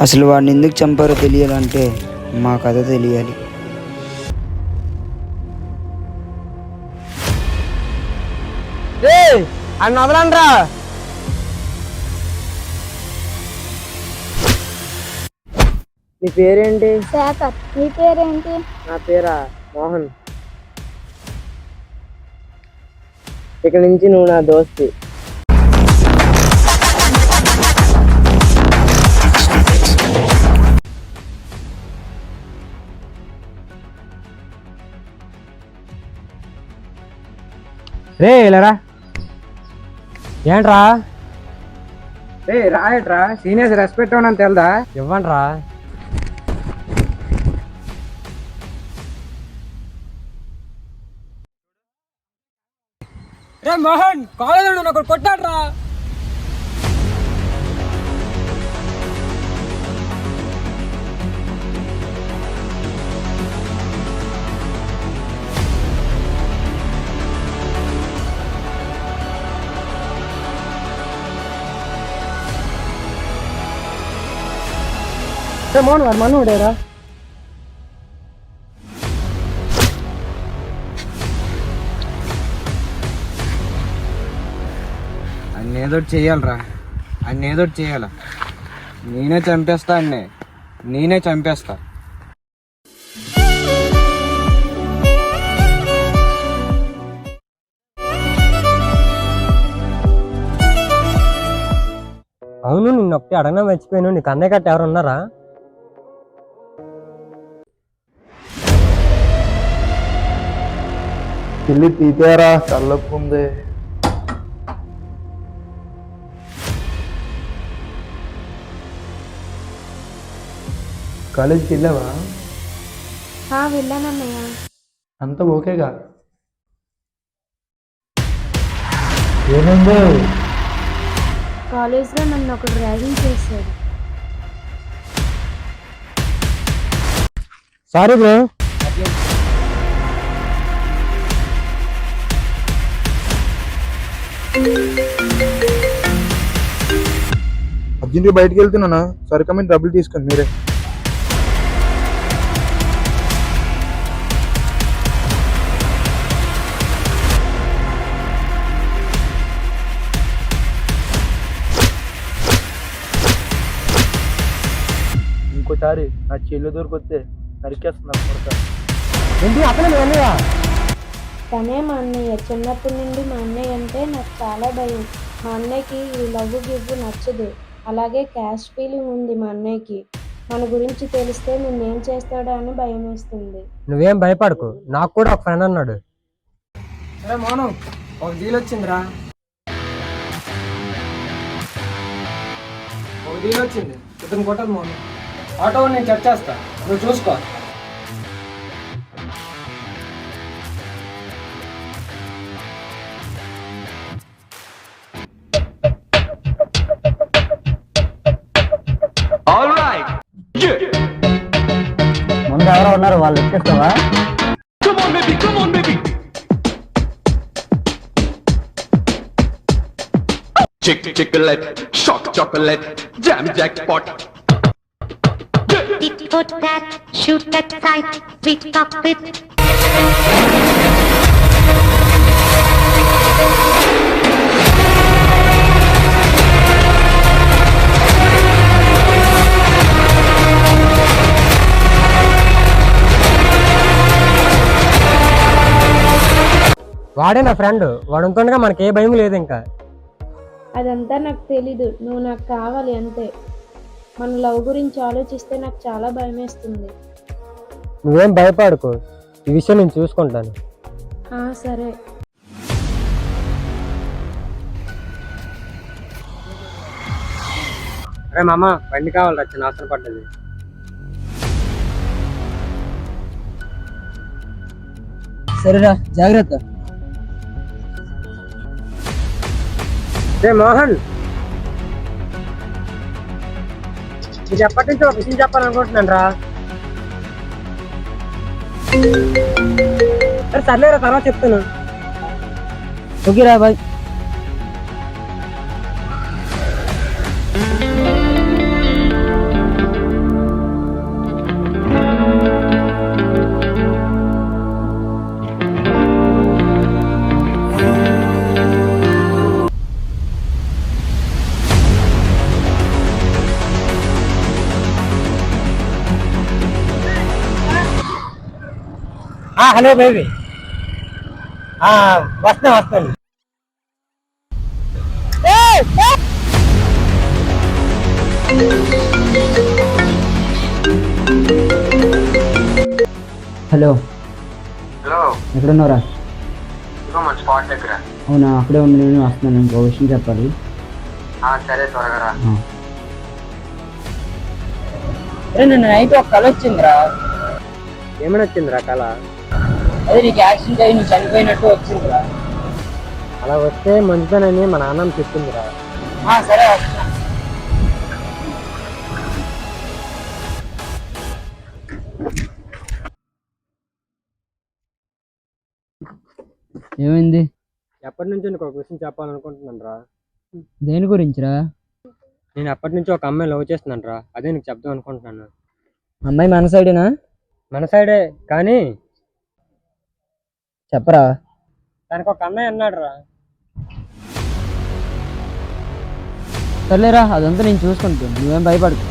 అసలు వాడిని ఎందుకు చంపారో తెలియాలంటే మా కథ తెలియాలి. అని వదలండ్రా. నీ పేరేంటి? శేఖర్. నీ పేరేంటి? నా పేరా మోహన్. ఇక నుంచి నువ్వు నా దోస్తి. రే ఇలారా. ఏంట్రా? రే రాయట్రా, సీనియర్స్ రెస్పెక్ట్ అని తెలదా? ఇవ్వండిరా. రే మోహన్, కాలేజ్ నాకు కొట్టాడ్రా. మోహన్ వాడు మనోడేరా. అన్ని ఏదోటి చెయ్యాలరా, అన్ని ఏదోటి చెయ్యాల. నేనే చంపేస్తా అన్నే, నేనే చంపేస్తా. అవును, నిన్న ఒకటి అడగనా మర్చిపోయాను. నీకు అన్నయ్య గట్ట ఎవరు ఉన్నారా? చెల్లి తీతారా, తల్లపుంది. కాలేజీకి వెళ్ళావా? వెళ్ళానన్నయ్య. అంత ఓకేగా? ఏమైంది? కాలేజ్లో నన్ను ఒకడు ర్యాగింగ్ చేశాడు. Sorry bro. అర్జెంట్గా బయటకు వెళ్తున్నానా, సరికమైన డబ్బులు తీసుకోండి మీరే. ఇంకోసారి నా చెల్లి దొరికొస్తే నరికేస్తున్నా కొడతా. ఏంటి అతను మీ అన్నయ్య? తనే మా అన్నయ్య. చిన్నప్పటి నుండి మా అన్నయ్య అంటే నాకు చాలా భయం. మా అన్నయ్యకి ఈ లవ్ గివ్ నచ్చదు. అలాగే క్యాస్ట్ ఫీలింగ్ ఉంది మా అన్నయ్యకి. మన గురించి తెలిస్తే నిన్నేం చేస్తాడో అని భయం వేస్తుంది. నువ్వేం భయపడకు, నాకు కూడా ఒక ఫ్రెండ్ అన్నాడు. సరే మోను, ఒక డీల్ వచ్చిందిరా. ఒక డీల్ వచ్చింది, ఇతను కొట్టదు మోను. ఆటో నేను చెక్ చేస్తా, నువ్వు చూసుకో. ముందు ఎవరో ఉన్నారు, వాళ్ళు ఎక్కేస్తావా? Chick chocolate, shock chocolate, jam jackpot. Tit for tat, shoot at sight, sweet cockpit. వాడే నా ఫ్రెండ్, వాడు ఉంటుండగా మనకి ఏ భయం లేదు. ఇంకా అదంతా నాకు తెలీదు. నువ్వు నాకు కావాలి అంతే. మన లవ్ గురించి ఆలోచిస్తే నాకు చాలా భయం వేస్తుంది. నువ్వేం భయపడకు, ఈ విషయం నేను చూసుకుంటాను. సరే. అరే మామ, బండి కావాలి, వచ్చిన అవసరం పడ్డది. సరేరా, జాగ్రత్త. రే మోహన్, నీకు ఎప్పటి నుంచి ఒక విషయం చెప్పాలనుకుంటున్నాను రా. సర్లేరా, తర్వాత చెప్తాను. ఓకేరా, బాయ్. హలో బేబీ, వస్తాను. హలో, హలో, ఎక్కడున్నారా? మన స్పాట్ దగ్గర. అవునా, అక్కడే ఉండి నేను వస్తున్నాను. ఇంకో విషయం చెప్పాలి. సరే, త్వరగా రా. నిన్న నైట్ ఒక కళ వచ్చిందిరా. ఏమైనా వచ్చిందిరా కళ? అదే నీకు యాక్సిడెంట్ అయ్యి నువ్వు చనిపోయినట్టు వచ్చిందిరా. అలా వస్తే మంచిదనని మా నాన్నమ్మ చెప్పిందిరా. సరే వస్తున్నా. ఏమైంది? ఎప్పటి నుంచో నీకు ఒక విషయం చెప్పాలనుకుంటున్నాను రా. దేని గురించిరా? నేను ఎప్పటి నుంచో ఒక అమ్మాయి లవ్ చేస్తున్నాను రా. అదే నీకు చెప్దాం అనుకుంటున్నాను. అమ్మాయి మన సైడేనా? మన సైడే, కానీ చెప్పరా. దానికి ఒక అన్నయ్య అన్నాడు రా. సర్లేరా, అదంతా నేను చూసుకుంటాను, నువ్వేం భయపడకు.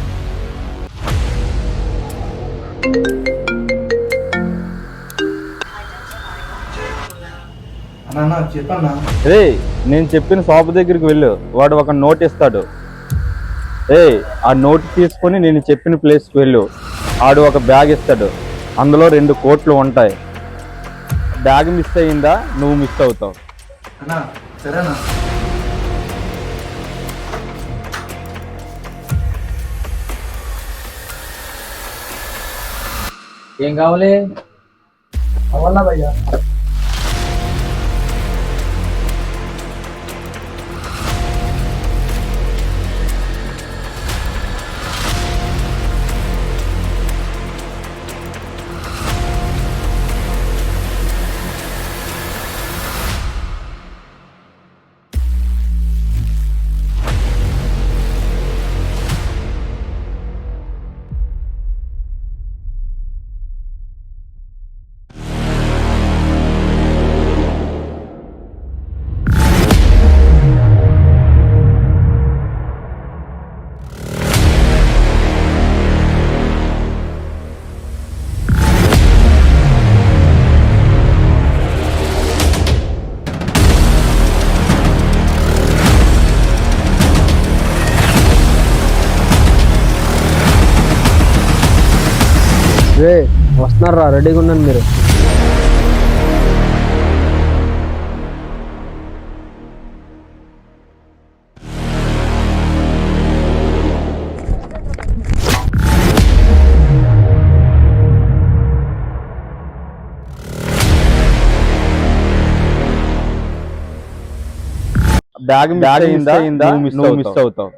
అన్నా చెప్పన్నా. నేను చెప్పిన షాప్ దగ్గరికి వెళ్ళు, వాడు ఒక నోట్ ఇస్తాడు. ఆ నోట్ తీసుకొని నేను చెప్పిన ప్లేస్కి వెళ్ళు, ఆడు ఒక బ్యాగ్ ఇస్తాడు. అందులో 2 కోట్లు ఉంటాయి. బ్యాగ్ మిస్ అయిందా నువ్వు మిస్ అవుతావు. అన్నా సరేనా? ఏం కావాలి? అవన్నా భయ్యా. వస్తున్నారా? రెడీగా ఉన్నాను మీరు. బ్యాగ్ మిస్ అయిందా నువ్వు మిస్ అవుతావు.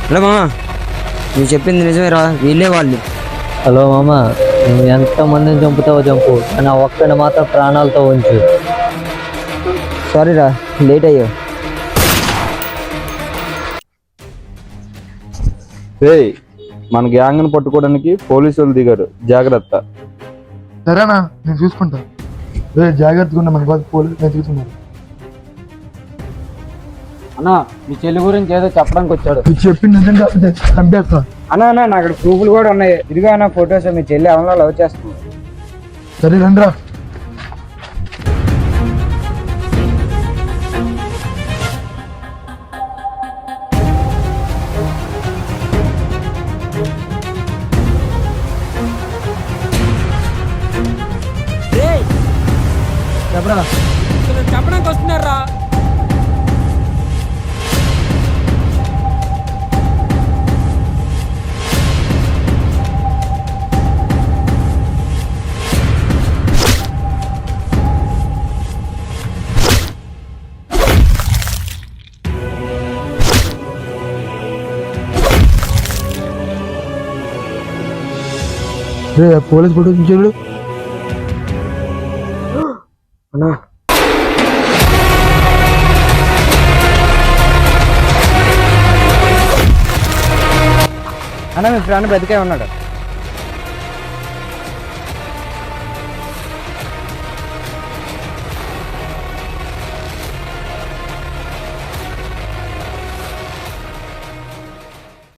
హలో మామ, నువ్వు చెప్పింది నిజమేరా, వీళ్ళే వాళ్ళు. హలో మామ, నువ్వు ఎంతమందిని చంపుతావో చంపు, కానీ ఆ ఒక్కడిని మాత్రం ప్రాణాలతో ఉంచు. సారీరా, లేట్ అయ్యో. రేయ్ మన గ్యాంగ్ను పట్టుకోవడానికి పోలీసులు దిగారు, జాగ్రత్త. సరేనా, నేను చూసుకుంటా. జాగ్రత్తగా ఉన్నా, మన పోలీసు నేను చూసుకున్నాను. అన్నా మీ చెల్లి గురించి ఏదో చెప్పడానికి వచ్చాడు. చెప్పి నిజంగా చంపేస్తా. అన్నా నాకు ఇక్కడ ప్రూఫ్లు కూడా ఉన్నాయి. ఇదిగో అన్న ఫొటోస్. మీ చెల్లి అమలో లవ్ చేస్తుంది. సరే రండిరా. చెప్పడానికి వస్తున్నారా? పోలీస్ ఫోటో చూడు. అన్నా మీ ఫ్రెండ్ బతికే ఉన్నాడు.